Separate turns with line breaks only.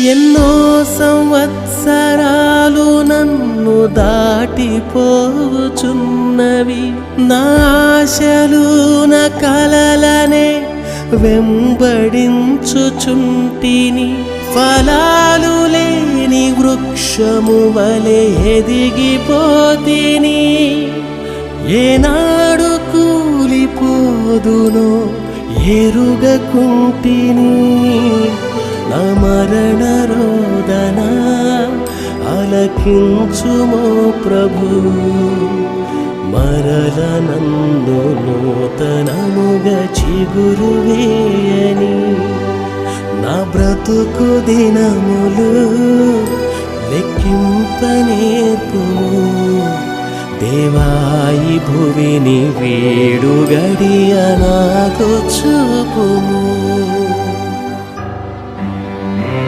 ఎన్నో సంవత్సరాలు నన్ను దాటిపోచున్నవి, నా ఆశలు నా కలలనే వెంబడించుచుంటిని. ఫలాలు లేని వృక్షము వలె ఎదిగిపోతిని, ఏనాడు కూలిపోదునో ఎరుగకుంటిని. నా మరణ రోదన ఆలకించుమో ప్రభు, మరల నన్ను నూతనముగా చిగురు వేయని. నా బ్రతుకు దినములు లెక్కింపనేర్పుము దేవాయి, భువిని వీడు గడియ నాకు చూపుము.